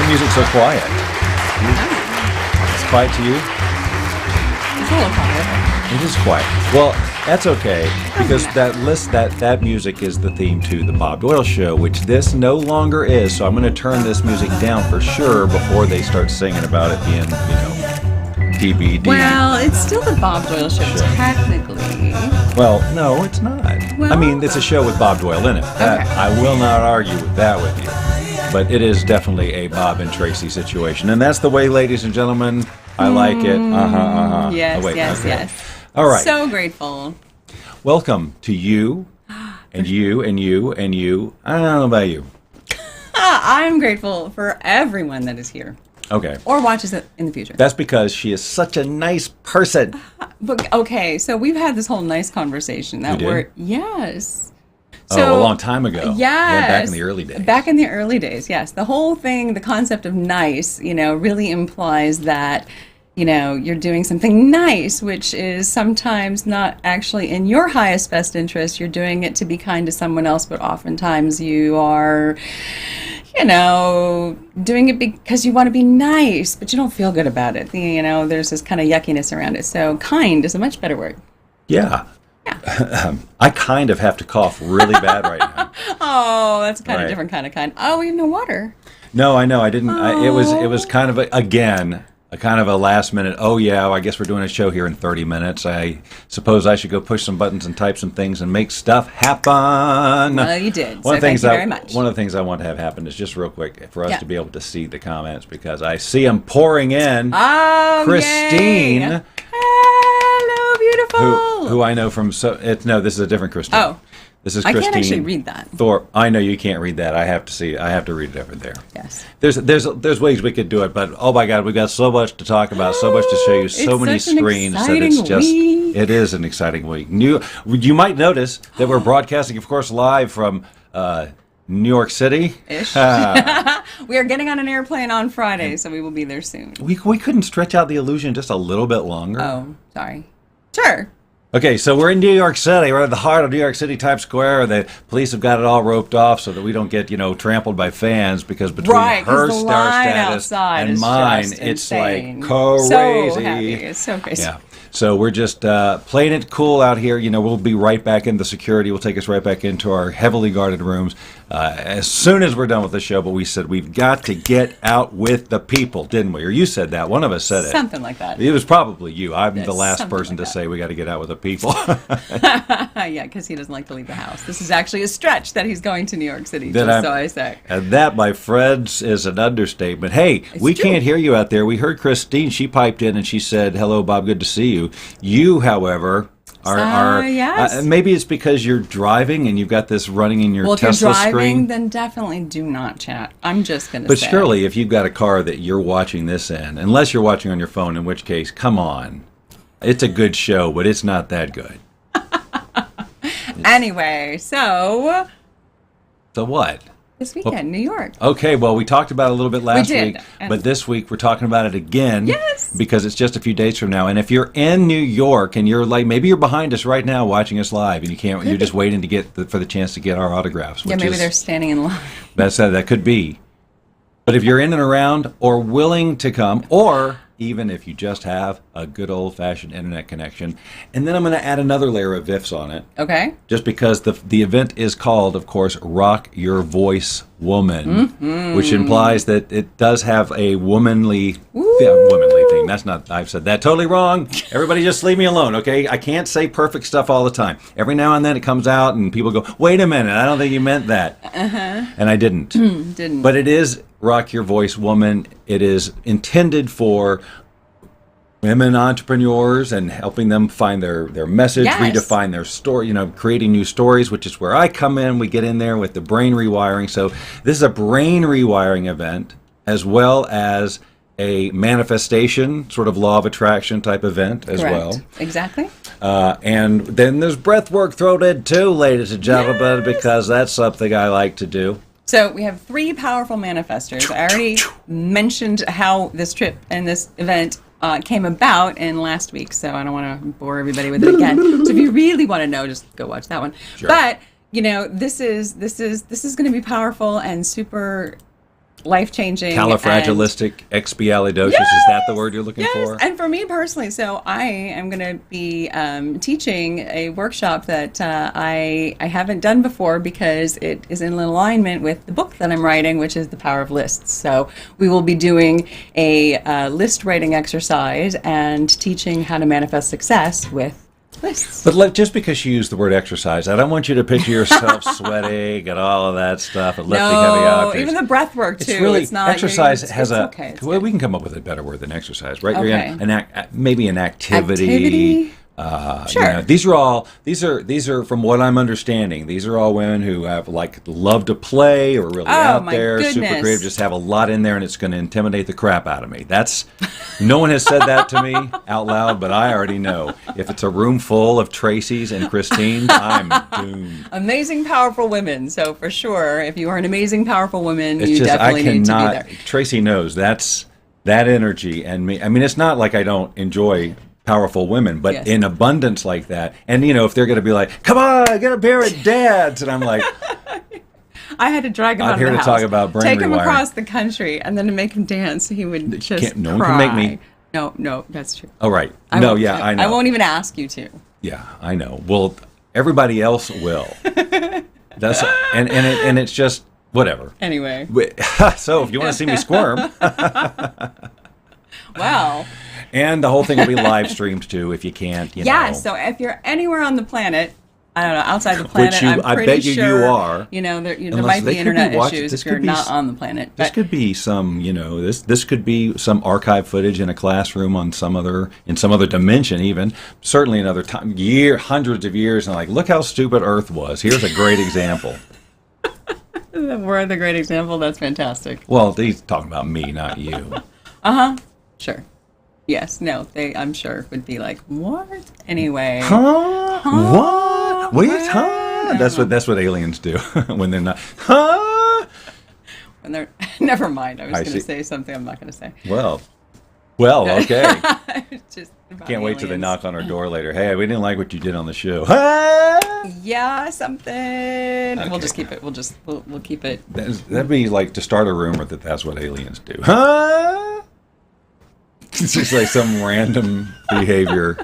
music so quiet? It's quiet to you? It's a little quiet. It is quiet. Well, that's okay, because that music is the theme to the Bob Doyle Show, which this no longer is. So I'm going to turn this music down for sure before they start singing about it being, DVD. Well, it's still the Bob Doyle Show, technically. Well, no, it's not. Well, I mean, it's a show with Bob Doyle in it. That, okay. I will not argue with that with you. But it is definitely a Bob and Tracy situation. And that's the way, ladies and gentlemen, I like it. Yes, Oh, wait, yes, okay. yes. All right. So grateful. Welcome to you, and you, and you, and you. I don't know about you. I'm grateful for everyone that is here. Okay. Or watches it in the future. That's because she is such a nice person. But, okay, so we've had this whole nice conversation that We did? yes. So, a long time ago. Yes. Yeah, back in the early days. Back in the early days, yes. The whole thing, the concept of nice, really implies that, you're doing something nice, which is sometimes not actually in your highest best interest. You're doing it to be kind to someone else, but oftentimes you are, doing it because you want to be nice, but you don't feel good about it. There's this kind of yuckiness around it. So kind is a much better word. Yeah. I kind of have to cough really bad right now. Oh, that's kind Right. of different kind of kind. Oh, we have no water. No, I know. I didn't. It was kind of a kind of a last minute. Oh yeah, I guess we're doing a show here in 30 minutes. I suppose I should go push some buttons and type some things and make stuff happen. Well, you did. Thank you very much. One of the things I want to have happen is just real quick for us to be able to see the comments, because I see them pouring in. Oh, Christine. Yay. Hello, beautiful. Who I know from no, this is a different Christine. Oh. This is I Christine. can't actually read that. Thorpe. I know you can't read that. I have to see. I have to read it over there. Yes. There's ways we could do it, but oh my God, we've got so much to talk about, so much to show you, so many screens that it's just. Week. It is an exciting week. You might notice that we're broadcasting, of course, live from New York City. Ish. We are getting on an airplane on Friday, so we will be there soon. We couldn't stretch out the illusion just a little bit longer. Oh, sorry. Sure. Okay, so we're in New York City. We're at the heart of New York City, Times Square. The police have got it all roped off so that we don't get, trampled by fans, because between her star status and mine, it's like crazy. So happy. It's so crazy. Yeah. So we're just playing it cool out here. We'll be right back in. The security will take us right back into our heavily guarded rooms as soon as we're done with the show. But we said we've got to get out with the people, didn't we? Or you said that. One of us said it. Something like that. It was probably you. I'm the last person like to say we got to get out with the people. Yeah, because he doesn't like to leave the house. This is actually a stretch that he's going to New York City, so I say. And that, my friends, is an understatement. Hey, we can't hear you out there. We heard Christine. She piped in and she said, "Hello, Bob. Good to see you." You, however, are yes. Maybe it's because you're driving and you've got this running in your Tesla if you're driving, screen. then definitely do not chat. I'm just going to say. But surely, if you've got a car that you're watching this in, unless you're watching on your phone, in which case, come on. It's a good show, but it's not that good. Anyway, so what? this weekend, New York. Okay, well, we talked about it a little bit last week, and but this week we're talking about it again. Yes. Because it's just a few days from now. And if you're in New York and you're like, maybe you're behind us right now watching us live, and you're just waiting to for the chance to get our autographs. Yeah, maybe they're standing in line. That could be. But if you're in and around or willing to come, or even if you just have a good old-fashioned internet connection, and then I'm going to add another layer of ifs on it. Okay. Just because the event is called, of course, Rock Your Voice Woman, which implies that it does have a womanly thing. That's not, I've said that totally wrong. Everybody just leave me alone, okay? I can't say perfect stuff all the time. Every now and then it comes out and people go, wait a minute, I don't think you meant that. And I didn't. Didn't. But it is Rock Your Voice Woman. It is intended for women entrepreneurs and helping them find their message, redefine their story, creating new stories, which is where I come in. We get in there with the brain rewiring. So this is a brain rewiring event as well as a manifestation, sort of law of attraction type event as well. Exactly. And then there's breath work thrown in too, ladies and gentlemen, because that's something I like to do. So we have 3 powerful manifestors. I already mentioned how this trip and this event came about in last week, so I don't want to bore everybody with it again. So if you really want to know, just go watch that one. Sure. But this is going to be powerful and super life-changing. Califragilisticexpialidosis, yes! Is that the word you're looking for? And for me personally, so I am going to be teaching a workshop that I haven't done before because it is in alignment with the book that I'm writing, which is The Power of Lists. So we will be doing a list writing exercise and teaching how to manifest success with lists. But just because you use the word exercise, I don't want you to picture yourself sweating and all of that stuff and lifting heavy objects. Even the breath work too. It's really, it's not, exercise has okay, well, we can come up with a better word than exercise, right? Okay. Maybe an activity. Sure. These are from what I'm understanding. These are all women who have love to play or really out there, super creative, just have a lot in there, and it's going to intimidate the crap out of me. No one has said that to me out loud, but I already know. If it's a room full of Tracys and Christines, I'm doomed. Amazing, powerful women. So for sure, if you are an amazing, powerful woman, you definitely need to be there. Tracy knows that energy and me. I mean, it's not like I don't enjoy powerful women, but in abundance like that. And if they're going to be like, "Come on, get a pair of dads," and I'm like, I had to drag him out of the house. I'm here to talk about brain Take him rewiring. Across the country, and then to make him dance, he would just no cry. one can make me. No, that's true. Oh, right. I know. I won't even ask you to. Yeah, I know. Well, everybody else will. That's and it's just whatever. Anyway. So if you want to see me squirm. Well. And the whole thing will be live streamed too, if you can't. Yeah. So if you're anywhere on the planet, I don't know, outside the planet, which I'm pretty I bet sure you are. There might be internet issues if you're not on the planet. This could be some, this could be some archive footage in a classroom in some other dimension, even certainly another time, hundreds of years, and look how stupid Earth was. Here's a great example. We're the great example. That's fantastic. Well, he's talking about me, not you. Sure. Yes. No. They, I'm sure, would be like, what? Anyway. Huh? What? Wait. Huh? That's what aliens do when they're not. Huh? When they're. Never mind. I was going to say something I'm not going to say. Well. Okay. Just can't wait till they knock on our door later. Hey, we didn't like what you did on the show. Huh? Yeah, something. Okay. We'll just keep it. We'll keep it. That'd be like to start a rumor that that's what aliens do. Huh? It's just like some random behavior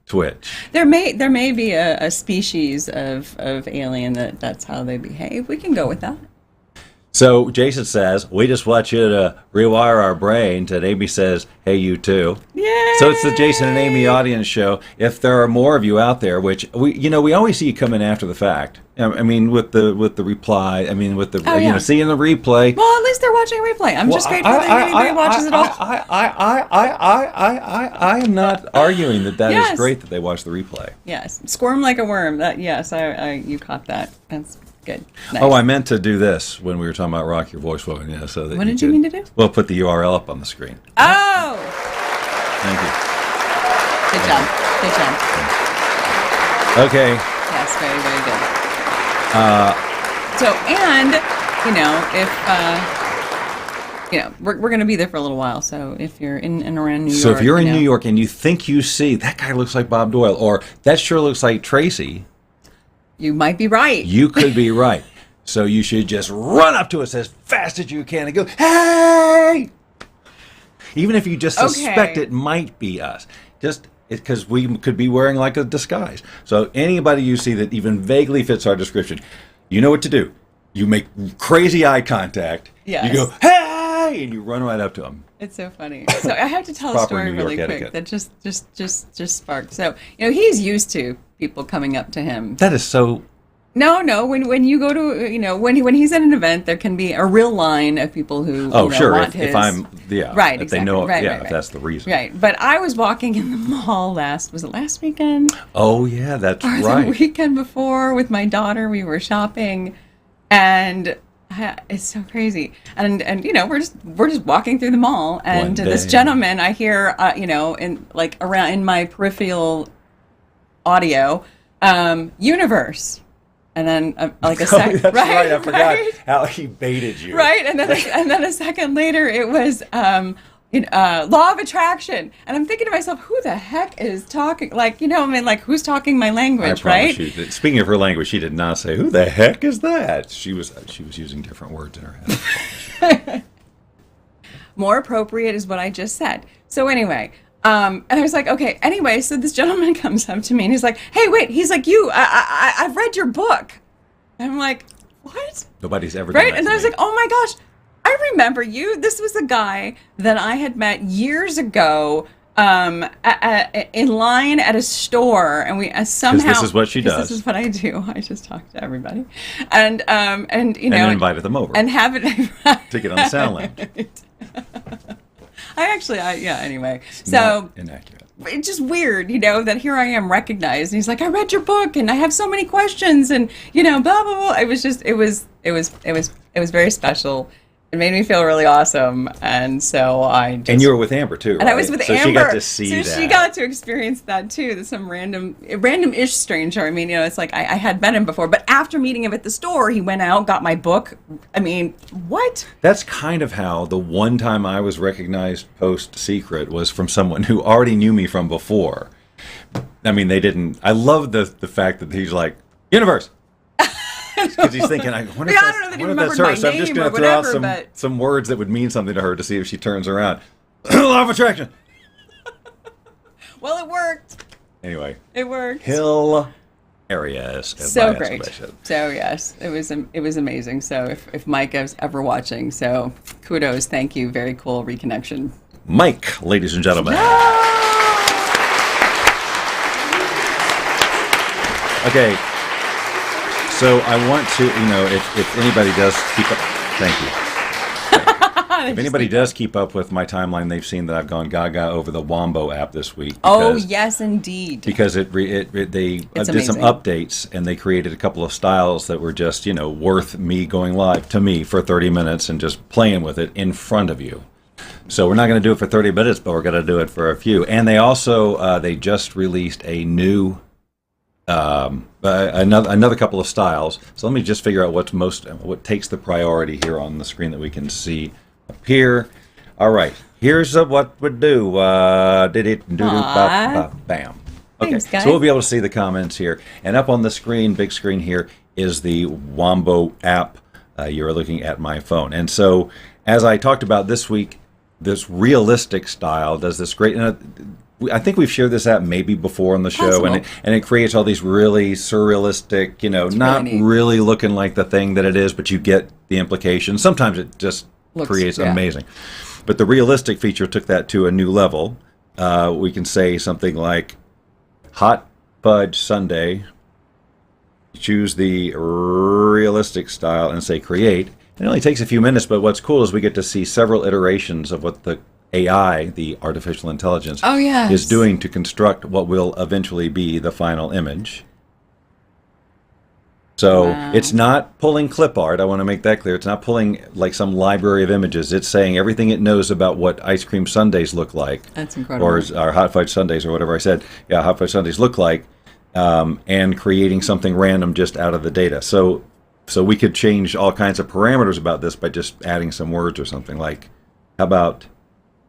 twitch. There may be a species of alien that's how they behave. We can go with that. So Jason says, we just want you to rewire our brains, and Amy says, hey, you too. Yay! So it's the Jason and Amy audience show. If there are more of you out there, which we always see you come in after the fact. I mean, with the reply. I mean, with the seeing the replay. Well, at least they're watching a replay. I'm just grateful that anybody watches it all. I am not arguing that is great that they watch the replay. Yes, squirm like a worm. You caught that. That's good. Nice. Oh, I meant to do this when we were talking about Rock Your Voice Woman. Yeah, so that what did you mean to do? Well, put the URL up on the screen. Oh. Thank you. Good job. Good job. Okay. Yes, very, very good. If we're going to be there for a little while. So if you're in and around New York. So if you're in New York and you think you see that guy looks like Bob Doyle, or that sure looks like Tracy, you might be right. You could be right. So you should just run up to us as fast as you can and go, hey! Even if you just suspect it might be us. Just because we could be wearing like a disguise. So anybody you see that even vaguely fits our description, you know what to do. You make crazy eye contact. Yes. You go, hey! And you run right up to them. It's so funny. So I have to tell a story really quick that just sparked. So, he's used to people coming up to him. That is so... No. When you go to, when he's at an event, there can be a real line of people who want his... if I'm... Yeah. Right, if exactly. they know... Right, if that's the reason. Right. But I was walking in the mall was it last weekend? Oh, yeah, that's right. The weekend before with my daughter, we were shopping, and... It's so crazy, and we're just walking through the mall, and this gentleman I hear in my peripheral audio, universe, and then like a second, that's right, I forgot how he baited you, right, and then a second later it was law of attraction, and I'm thinking to myself, who the heck is talking? Who's talking my language, right? You that, speaking of her language, she did not say, "Who the heck is that?" She was using different words in her head. more appropriate is what I just said. So anyway, and I was like, okay, anyway, so this gentleman comes up to me and he's like, hey, wait, he's like, I've read your book. And I'm like, what? Nobody's ever done right? that And to I was me. like, oh my gosh, I remember you. This was a guy that I had met years ago in line at a store, and we somehow, this is what she does. This is what I do. I just talk to everybody, and you know, and invited them over and have it to get on the sound lounge. Anyway, so not inaccurate. it's just weird, you know, that here I am recognized, and he's like, I read your book, and I have so many questions, and you know, blah blah blah. It was very special. It made me feel really awesome, and so I just... And you were with Amber, too, right? And I was with Amber. So she got to see that. So she got to experience that, too. That some random-ish stranger. I mean, you know, it's like I had met him before, but after meeting him at the store, he went out, got my book. I mean, what? That's kind of how the one time I was recognized post-Secret was from someone who already knew me from before. I mean, they didn't... I love the fact that he's like, Universe! Because he's thinking, I wonder if that's her. So I'm just going to throw out some words that would mean something to her to see if she turns around. Law of attraction. Well, it worked. Anyway, it worked. Hilarious. So great. So yes, it was amazing. So if Mike is ever watching, so kudos, thank you, very cool reconnection. Mike, ladies and gentlemen. Okay. So I want to, you know, if anybody does keep up, thank you. If anybody does keep up with my timeline, they've seen that I've gone gaga over the Wombo app this week. Oh yes, indeed. Because they did some updates and they created a couple of styles that were just, you know, worth me going live to me for 30 minutes and just playing with it in front of you. So we're not going to do it for 30 minutes, but we're going to do it for a few. And they also they just released a new. Another couple of styles. So let me just figure out what takes the priority here on the screen that we can see up here. All right, here's what would do. Bam. Okay, thanks, guys. so we'll be able to see the comments here, and up on the screen, big screen here, is the Wombo app. You're looking at my phone, and so as I talked about this week, this realistic style does this great. I think we've shared this app maybe before on the show, and it creates all these really surrealistic, you know, it's not really looking like the thing that it is, but you get the implication. Sometimes it just creates amazing. But the realistic feature took that to a new level. We can say something like, hot fudge sundae, choose the realistic style and say create. It only takes a few minutes, but what's cool is we get to see several iterations of what the AI, the artificial intelligence, is doing to construct what will eventually be the final image. So it's not pulling clip art. I want to make that clear. It's not pulling like some library of images. It's saying everything it knows about what ice cream sundaes look like. That's incredible. Or hot fudge sundaes or whatever I said. Yeah, hot fudge sundaes look like, and creating something random just out of the data. So we could change all kinds of parameters about this by just adding some words or something like, how about...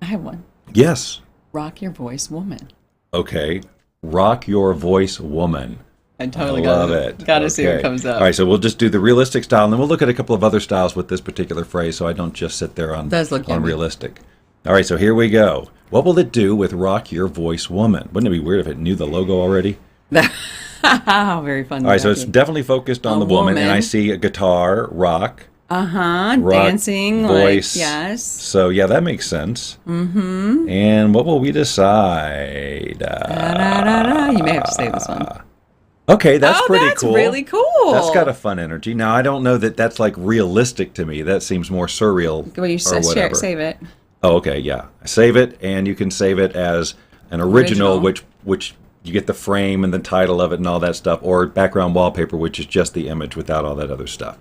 I have one. Yes. Rock your voice, woman. Okay. Rock your voice, woman. I totally love it. Got to see what comes up. All right, so we'll just do the realistic style, and then we'll look at a couple of other styles with this particular phrase, so I don't just sit there on realistic. All right, so here we go. What will it do with Rock Your Voice, Woman? Wouldn't it be weird if it knew the logo already? Very fun. All right, so it's definitely focused on the woman, and I see a guitar, rock. Dancing, voice. Like, yes. So, yeah, that makes sense. Mm-hmm. And what will we decide? You may have to say this one. Okay, that's pretty cool. That's really cool. That's got a fun energy. Now, I don't know that that's like realistic to me. That seems more surreal Well, you or whatever. Save it. Oh, okay, yeah. Save it, and you can save it as an original. which you get the frame and the title of it and all that stuff, or background wallpaper, which is just the image without all that other stuff.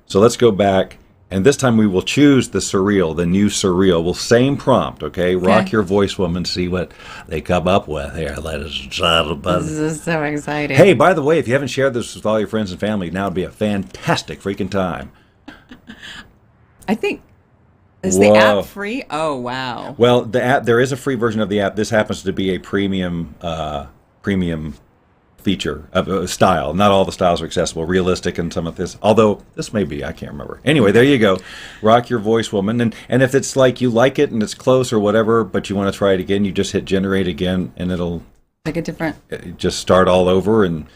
So let's go back, and this time we will choose the surreal, the new surreal. Well, same prompt, okay? Rock your voice, woman, see what they come up with here, ladies and gentlemen. This is so exciting. Hey, by the way, if you haven't shared this with all your friends and family, now would be a fantastic freaking time. I think, is the app free? Oh, wow. Well, the app, there is a free version of the app. This happens to be a premium feature of a style. Not all the styles are accessible. Realistic and some of this, although this may be, I can't remember. Anyway, there you go. Rock Your Voice Woman. And if it's like you like it and it's close or whatever, but you want to try it again, you just hit generate again, and it'll like a different, just start all over, and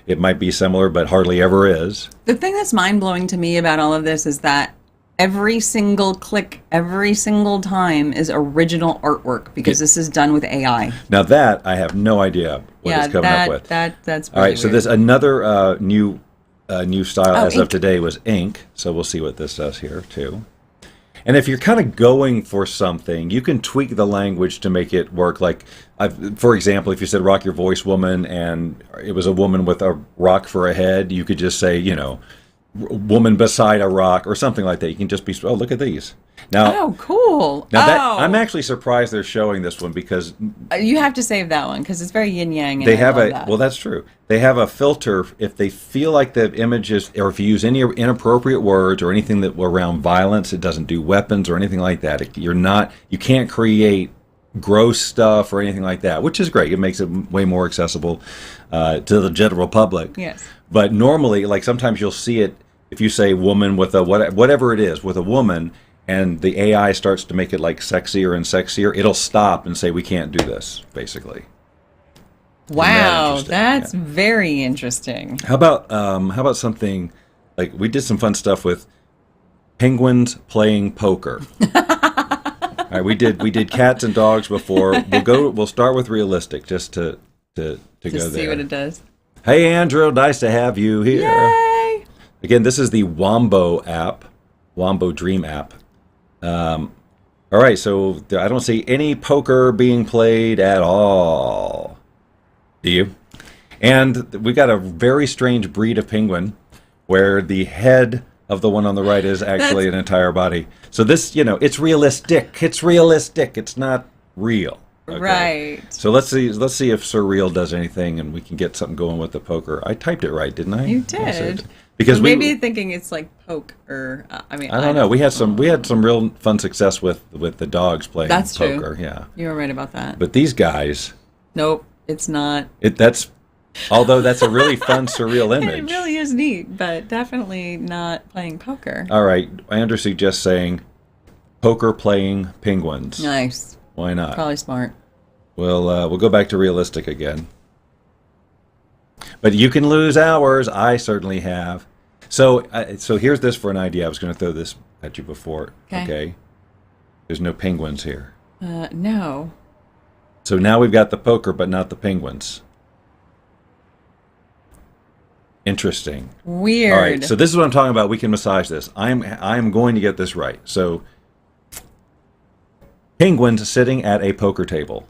it might be similar, but hardly ever is. The thing that's mind-blowing to me about all of this is that every single click, every single time is original artwork, because this is done with AI. Now that, I have no idea what it's coming up with. That's all right, weird. so there's another new style as ink. of today was ink, so we'll see what this does here, too. And if you're kind of going for something, you can tweak the language to make it work. Like, for example, if you said rock your voice woman and it was a woman with a rock for a head, you could just say, woman beside a rock or something like that. You can just be, oh, look at these. Now, oh, cool. Now I'm actually surprised they're showing this one, because you have to save that one because it's very yin yang. They have well, that's true. They have a filter if they feel like the images, or if you use any inappropriate words or anything that were around violence. It doesn't do weapons or anything like that. You can't create gross stuff or anything like that, which is great. It makes it way more accessible to the general public. Yes. But normally, like sometimes you'll see it if you say woman with a whatever it is with a woman, and the AI starts to make it like sexier and sexier, it'll stop and say we can't do this, basically. Wow, that's very interesting. How about something like we did some fun stuff with penguins playing poker. All right, we did cats and dogs before. We'll start with realistic just to go there. See what it does. Hey Andrew, nice to have you here. Yay! Again, this is the Wombo app, Wombo Dream app. All right, so I don't see any poker being played at all. Do you? And we got a very strange breed of penguin where the head of the one on the right is actually an entire body. So this, it's realistic. It's realistic. It's not real. Okay? Right. So let's see if Surreal does anything, and we can get something going with the poker. I typed it right, didn't I? You did. Because maybe thinking it's like poke, or I don't know. We had some real fun success with the dogs playing poker. True. Yeah. You were right about that. But these guys. Nope, it's not. Although that's a really fun surreal image. It really is neat, but definitely not playing poker. All right, Andrew suggests saying poker playing penguins. Nice. Why not? Probably smart. We'll go back to realistic again. But you can lose hours. I certainly have. So here's this for an idea. I was going to throw this at you before. Okay. There's no penguins here. No. So now we've got the poker, but not the penguins. Interesting. Weird. All right. So this is what I'm talking about. We can massage this. I'm going to get this right. So penguins sitting at a poker table.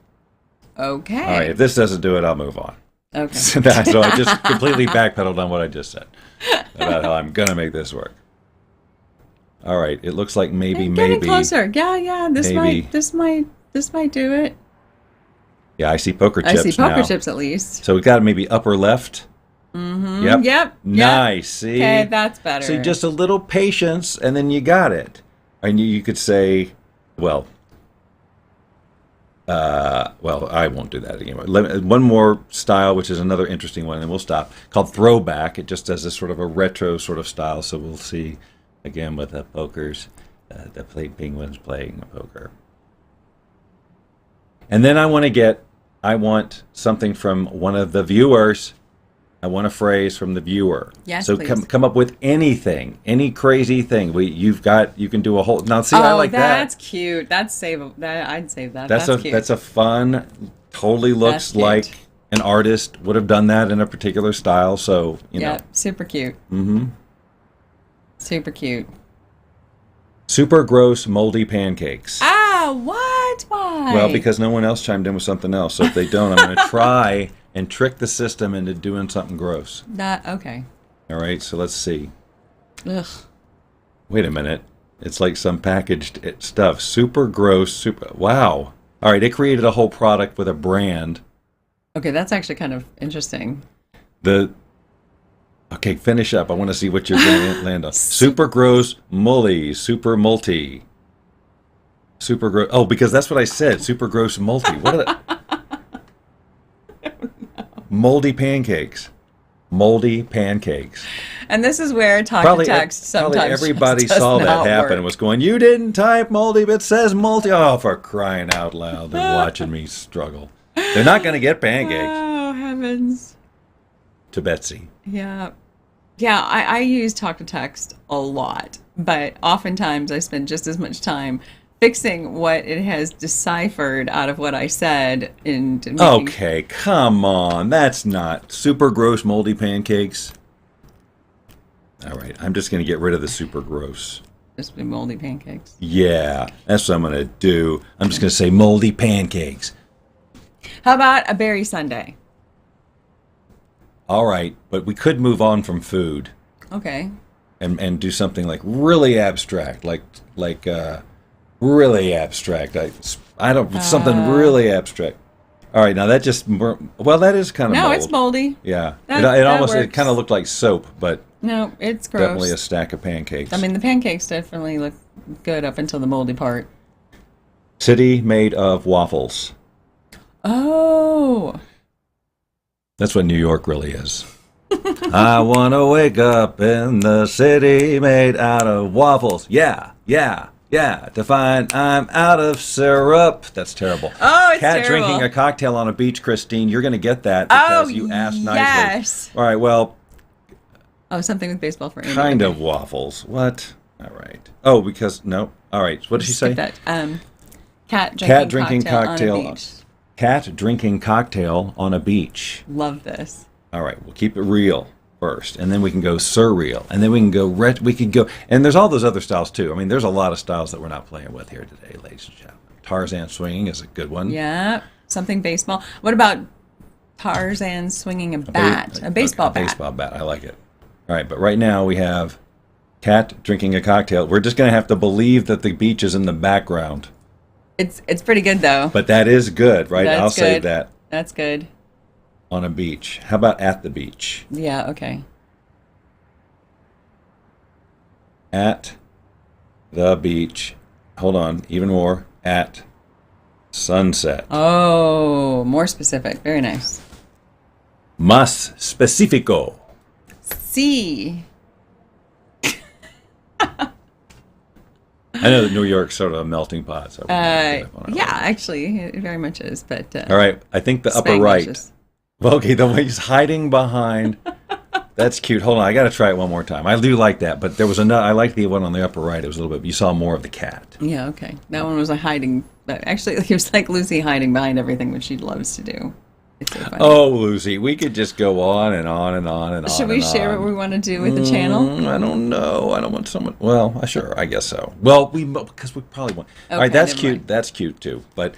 Okay. All right. If this doesn't do it, I'll move on. Okay. So I just completely backpedaled on what I just said about how I'm gonna make this work. All right, it looks like maybe closer. Yeah. This might do it. Yeah, I see poker chips now. I see poker chips at least. So we got maybe upper left. Mm-hmm. Yep. Nice. See. Okay, that's better. See, just a little patience, and then you got it. And you could say, well, I won't do that anymore. One more style, which is another interesting one, and we'll stop, called throwback. It just does this sort of a retro sort of style, so we'll see, again, with the pokers, the penguins playing poker. And then I want something from one of the viewers. I want a phrase from the viewer. Yes, so please. come up with anything, any crazy thing. You can do a whole. Now see, I like that. That's cute. I'd save that. That's cute. That's a fun. Totally looks like an artist would have done that in a particular style. So know. Super cute. Mm-hmm. Super cute. Super gross moldy pancakes. What? Why? Well, because no one else chimed in with something else. So if they don't, I'm going to try and trick the system into doing something gross. Okay. All right, so let's see. Ugh. Wait a minute. It's like some packaged stuff. Super gross, wow. All right, it created a whole product with a brand. Okay, that's actually kind of interesting. Okay, finish up. I want to see what you're going to land on. Super gross mully, super multi. Super gross. Oh, because that's what I said. Super gross multi. What are moldy pancakes. Moldy pancakes. And this is where talk to text sometimes probably everybody just does saw that not happen work. and was going, you didn't type moldy, but it says multi. Oh, for crying out loud. They're watching me struggle. They're not going to get pancakes. Oh, heavens. To Betsy. Yeah. Yeah, I use talk to text a lot, but oftentimes I spend just as much time fixing what it has deciphered out of what I said into making... Okay, come on. That's not super gross moldy pancakes. All right, I'm just going to get rid of the super gross. Just be moldy pancakes. Yeah, that's what I'm going to do. I'm just going to say moldy pancakes. How about a berry sundae? All right, but we could move on from food. Okay. And do something like really abstract, like really abstract. I don't something really abstract. All right, now that just that is kind of no, mold. It's moldy. Yeah, That it almost works. It kind of looked like soap, but No, it's gross. definitely a stack of pancakes. I mean, the pancakes definitely look good up until the moldy part. City made of waffles. Oh. That's what New York really is. I want to wake up in the city made out of waffles. Yeah. To find I'm out of syrup. That's terrible. Oh, it's Cat terrible. drinking a cocktail on a beach, Christine. You're going to get that because you asked nicely. Yes. All right, well, Oh, something with baseball for Amy. kind of waffles. What? All right. Oh, because, no. All right, what did she say? Skip that. Cat drinking cocktail on a beach. Cat drinking cocktail on a beach. Love this. All right, we'll keep it real first, and then we can go surreal, and then we can go and there's all those other styles too. I mean, there's a lot of styles that we're not playing with here today, ladies and gentlemen. Tarzan swinging is a good one. Yeah, something baseball. What about Tarzan swinging a bat, a baseball bat? Baseball bat, I like it. All right, but right now we have cat drinking a cocktail. We're just going to have to believe that the beach is in the background. It's pretty good though. But that is good, right? That's I'll say good. that. That's good. On a beach. How about at the beach? Yeah, okay. At the beach. Hold on, even more. At sunset. Oh, more specific. Very nice. Más específico. C. I know that New York's sort of a melting pot. So Yeah, actually, it very much is. But all right, I think the upper right. Okay, the way he's hiding behind. That's cute. Hold on, I got to try it one more time. I do like that, but there was another. I like the one on the upper right. It was a little bit. You saw more of the cat. Yeah, okay. That one was like hiding. But actually, it was like Lucy hiding behind everything, which she loves to do. It's so funny. Oh, Lucy, we could just go on and on and on and on. Should we share what we want to do with the channel? I don't know. I don't want someone. Well, sure, I guess so. Well, because we probably want. Okay, all right, that's never cute. mind. That's cute too. But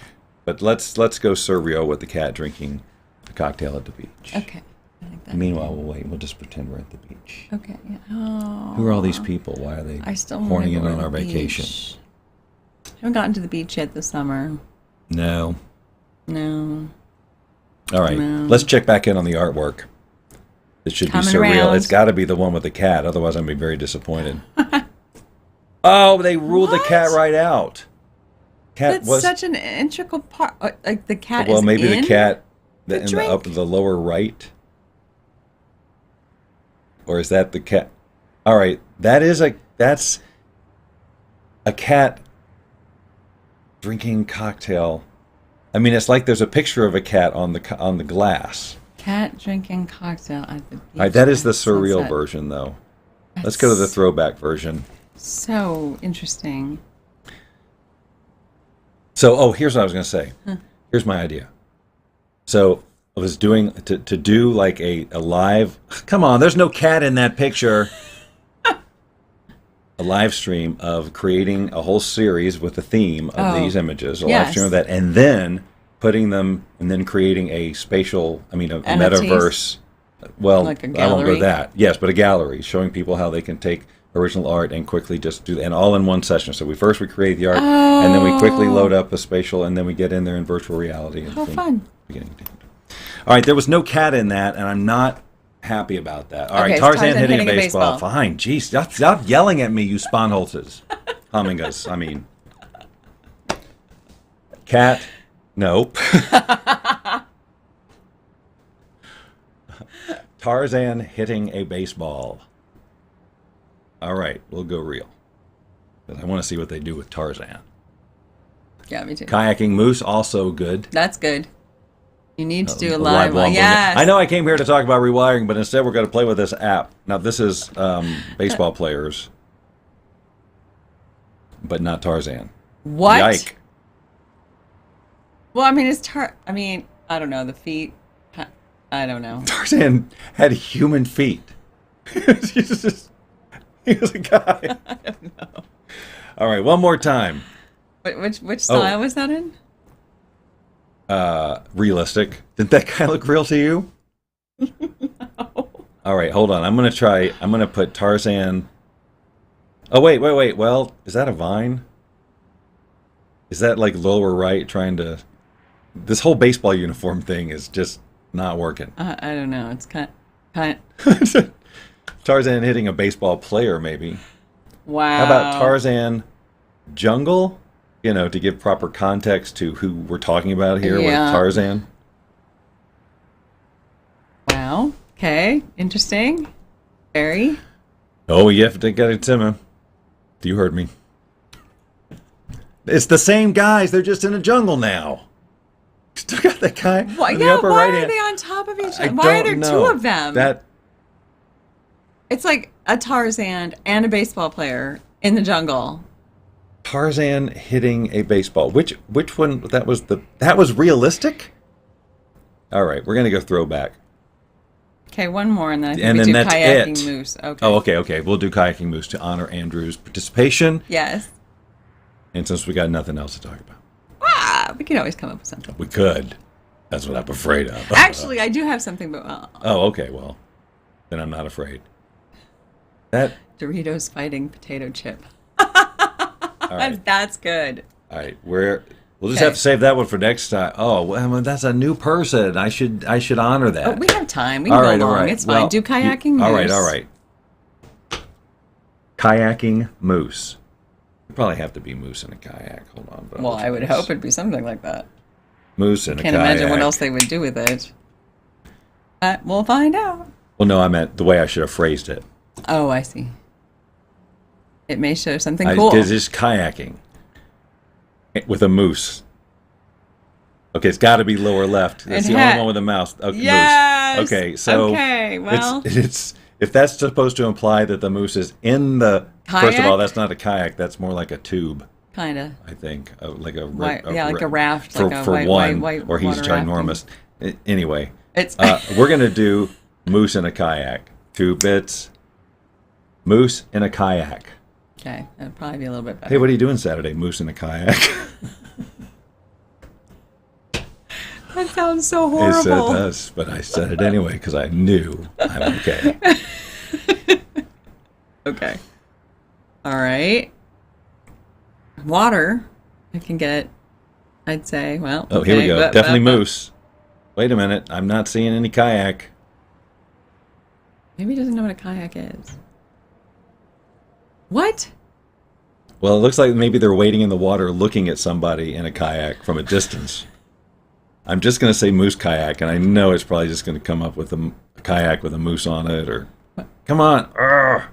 let's go surreal with the cat drinking a cocktail at the beach. Okay. I think that Meanwhile, we'll wait. We'll just pretend we're at the beach. Okay. Yeah. Oh, Who are all these people? Why are they I still horning in wanna go on to our the vacation? beach. Haven't gotten to the beach yet this summer. No. No. All right. No. Let's check back in on the artwork. It should Coming be surreal. around. It's got to be the one with the cat. Otherwise, I'm going to be very disappointed. Oh, they ruled the cat right out. Cat That's such an integral part. Like the cat well, is maybe in the cat the in the drink? up the lower right. Or is that the cat? All right, that's a cat drinking cocktail. I mean, it's like there's a picture of a cat on the glass. Cat drinking cocktail at the beach. All right, that is the at surreal sunset. version, though. Let's go to the throwback version. So interesting. So, here's what I was going to say. Here's my idea. So, I was doing, to do like a live, come on, there's no cat in that picture. A live stream of creating a whole series with the theme of these images, a live stream of that, and then putting them, and then creating a spatial, a metaverse. Well, like a I won't go gallery? that. Yes, but a gallery showing people how they can take original art and quickly just do, and all in one session. So we create the art, and then we quickly load up a spatial, and then we get in there in virtual reality. And How fun. Beginning. All right, there was no cat in that, and I'm not happy about that. All right, Okay, Tarzan Tarzan hitting a hitting a baseball. baseball. Fine. Jeez, stop yelling at me, you sponholzes. Hummingas, I mean. Cat, nope. Tarzan hitting a baseball. All right, we'll go real. I want to see what they do with Tarzan. Yeah, me too. Kayaking moose, also good. That's good. You need to do a live one. Yes. I know I came here to talk about rewiring, but instead we're going to play with this app. Now, this is baseball players, but not Tarzan. What? Yike. Well, I mean, I don't know, the feet. I don't know. Tarzan had human feet. He was a guy. I don't know. All right, one more time. Which style was that in? Realistic. Did that guy look real to you? No. All right, hold on. I'm going to put Tarzan. Oh, wait. Well, is that a vine? Is that like lower right trying to... This whole baseball uniform thing is just not working. I don't know. It's kind. Tarzan hitting a baseball player, maybe. Wow. How about Tarzan jungle? You know, to give proper context to who we're talking about here with Tarzan. Wow. Okay. Interesting. Very. Oh, you have to get it to me. You heard me. It's the same guys. They're just in a jungle now. Still got that guy on the upper right hand. Why are they on top of each other? Why are there two of them? It's like a Tarzan and a baseball player in the jungle. Tarzan hitting a baseball. Which one? That was realistic? All right, we're gonna go throwback. Okay, one more, and then I think we do kayaking moose. Okay. Oh, okay. We'll do kayaking moose to honor Andrew's participation. Yes. And since we got nothing else to talk about. We could always come up with something. We could. That's what I'm afraid of. Actually, I do have something, but... Oh, okay. Well, then I'm not afraid. That Doritos fighting potato chip. All right. That's good. All right. We'll just have to save that one for next time. Oh, well, that's a new person. I should honor that. Oh, we have time. We can go along. Right. It's fine. Do kayaking moose. All right. Kayaking moose. It'd probably have to be moose in a kayak. Hold on. Well, I would hope it'd be something like that. Moose in a kayak. Can't imagine what else they would do with it. We'll find out. Well, no, I meant the way I should have phrased it. Oh, I see. It may show something cool. It's just kayaking with a moose. Okay, it's got to be lower left. That's the only one with a mouse. Okay, yes. Moose. Okay, so well, it's if that's supposed to imply that the moose is in the kayak? First of all, that's not a kayak. That's more like a tube. Kinda. I think like a like a raft for white or he's water ginormous. Anyway, it's we're gonna do moose in a kayak. 2 bits. Moose in a kayak. Okay, that'd probably be a little bit better. Hey, what are you doing Saturday? Moose in a kayak. That sounds so horrible. It does, but I said it anyway because I knew I'm okay. Okay. All right. Water. I can get. I'd say. Well. Oh, okay, here we go. Definitely moose. Wait a minute. I'm not seeing any kayak. Maybe he doesn't know what a kayak is. What? Well, it looks like maybe they're waiting in the water looking at somebody in a kayak from a distance. I'm just going to say moose kayak, and I know it's probably just going to come up with a kayak with a moose on it, or... Come on! Urgh.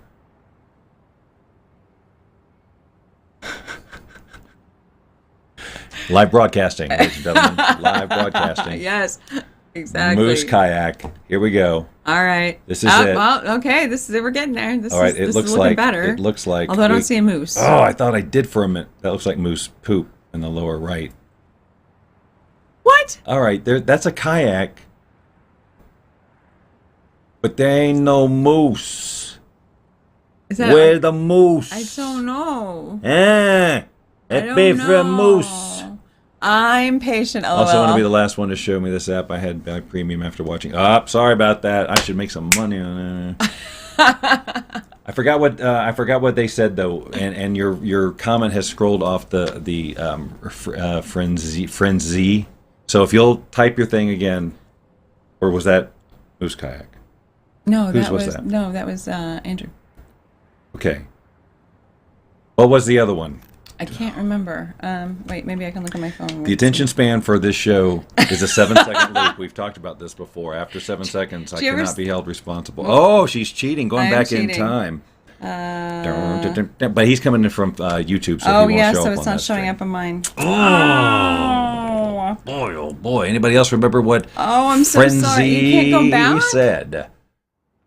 Live broadcasting, ladies and gentlemen. Live broadcasting. Yes, exactly. Moose kayak. Here we go. All right. This is it. Well, okay. This is it. We're getting there. All right. It looks like better. It looks like. Although I don't see a moose. Oh, I thought I did for a minute. That looks like moose poop in the lower right. What? All right. That's a kayak. But there ain't no moose. Is that Where's the moose? I don't know. It'd be for a moose. I'm patient. LOL. Also, want to be the last one to show me this app. I had premium after watching. Sorry about that. I should make some money on it. I forgot what they said though, and your comment has scrolled off the friend Z. So if you'll type your thing again, or was that moose kayak? No, that was Andrew. Okay. What was the other one? I can't remember. Wait, maybe I can look at my phone. The attention span for this show is a 7-second loop. We've talked about this before. After 7 seconds, I cannot be held responsible. Oh, she's cheating, going back in time. But he's coming in from YouTube, so he won't show up so on it's not that showing stream. up on mine. Oh boy! Anybody else remember what I'm so Frenzy sorry. You can't go back? said?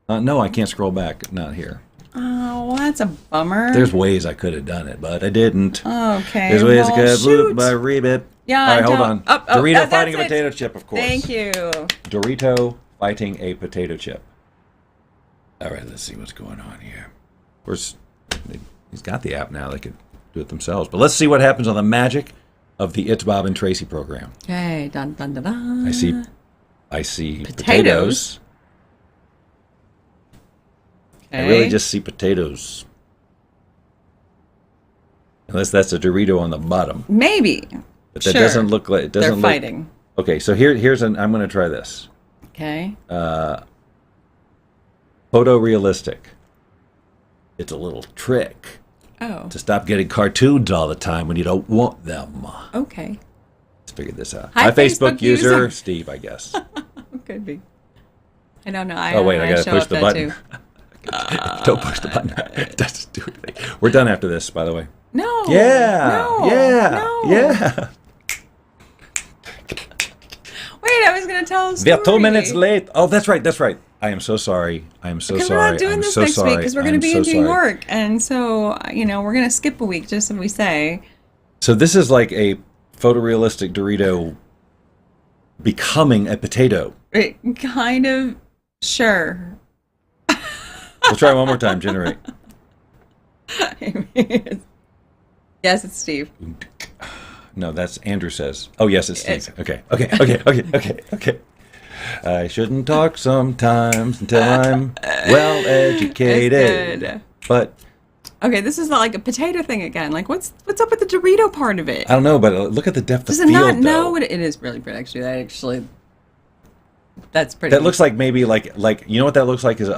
No, I can't scroll back. Not here. Oh, well, that's a bummer. There's ways I could have done it, but I didn't. Okay. There's ways I could have shoot. by Rebit. Yeah, all right, hold on. Dorito fighting a that's potato chip, of course. Thank you. Dorito fighting a potato chip. All right, let's see what's going on here. Of course, he's got the app now. They could do it themselves. But let's see what happens on the magic of the It's Bob and Tracey program. Okay, dun dun dun dun. I see potatoes. Okay. I really just see potatoes. Unless that's a Dorito on the bottom. Maybe. But that doesn't look like it doesn't They're fighting. Okay, so here's I'm going to try this. Okay. Photorealistic. It's a little trick to stop getting cartoons all the time when you don't want them. Okay. Let's figure this out. Hi, My Facebook user. user, Steve, I guess. Could be. I don't know. I got to push the button. Too. Don't push the button. That's stupid. We're done after this, by the way. No. Yeah. No. Yeah. No. Yeah. Wait, I was going to tell a story. We are 2 minutes late. Oh, that's right. That's right. I am so sorry. I am so sorry. Because we're not doing this next week because we're going to be in New York. And so, we're going to skip a week, just as we say. So this is like a photorealistic Dorito becoming a potato. It kind of, sure. We'll try one more time. Generate. Yes, it's Steve. No, that's Andrew says. Oh, yes, it's Steve. Okay. I shouldn't talk sometimes until I'm well educated. But okay, this is not like a potato thing again. Like, what's up with the Dorito part of it? I don't know, but look at the depth of field. field. Does it not know though. what it is? Really pretty, actually. That's pretty. That looks like maybe like you know what that looks like is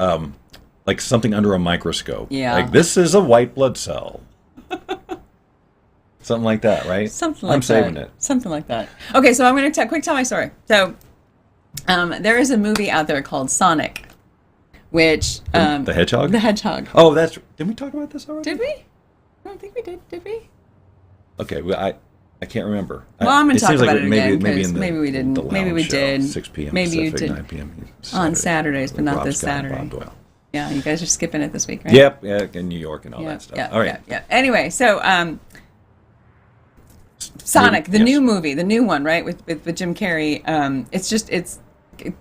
like something under a microscope. Yeah. Like this is a white blood cell. Something like that, right? Something like I'm saving it. Something like that. Okay, so I'm going to quick tell my story. So, there is a movie out there called Sonic, which the Hedgehog. The Hedgehog. Oh, did we talk about this already? Did we? I don't think we did. Did we? Okay, well, I can't remember. Well, I'm going to talk about it again. Maybe we didn't. Maybe we did. 6 p.m. Maybe Pacific, you did. 9 p.m. On Saturdays, but not Rob this Scott and Saturday. Bob Doyle. Yeah, you guys are skipping it this week, right? Yep, yeah, in New York and all that stuff. All right. Yeah. Anyway, so Sonic, the new movie, the new one, right, with Jim Carrey.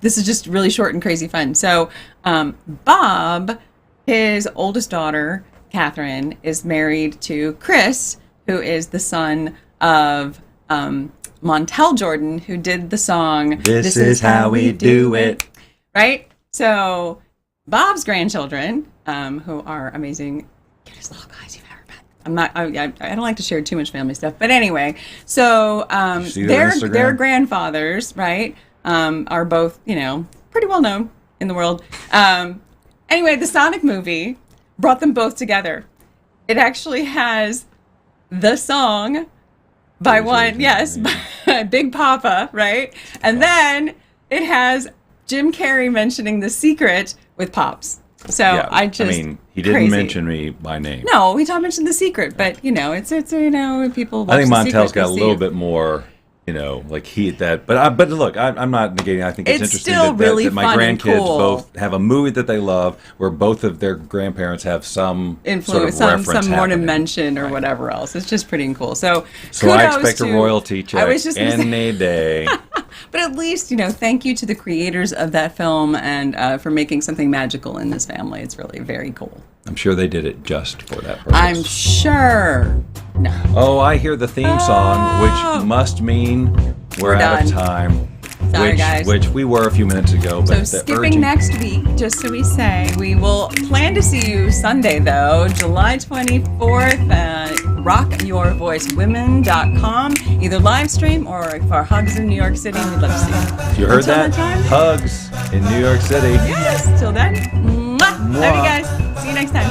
This is just really short and crazy fun. So, Bob, his oldest daughter, Catherine, is married to Chris, who is the son of Montel Jordan, who did the song This is how we do it. Right? So, Bob's grandchildren, who are amazing, cutest little guys you've ever met. I don't like to share too much family stuff, but anyway, so their grandfathers, right, are both pretty well known in the world. Anyway, the Sonic movie brought them both together. It actually has the song by by Big Papa, right, and then it has Jim Carrey mentioning The Secret with Pops. So he didn't mention me by name. No, he mentioned The Secret, but it's people. I think Montel's got a little bit more, like heat that. But look, I'm not negating. I think it's interesting still really that my fun and grandkids cool. both have a movie that they love, where both of their grandparents have some influence, sort of some more to happening. mention or whatever else. It's just pretty cool. So I expect a royalty check any day. But at least, thank you to the creators of that film and for making something magical in this family. It's really very cool. I'm sure they did it just for that purpose. I'm sure. No. Oh, I hear the theme song, which must mean we're out of time. Sorry, guys. Which we were a few minutes ago. But so skipping next week, just so we say, we will plan to see you Sunday, though, July 24th at rockyourvoicewomen.com, either live stream or for Hugs in New York City. We'd love to see you. You heard that? Hugs in New York City. Yes. Till then, mwah. Love you guys. See you next time.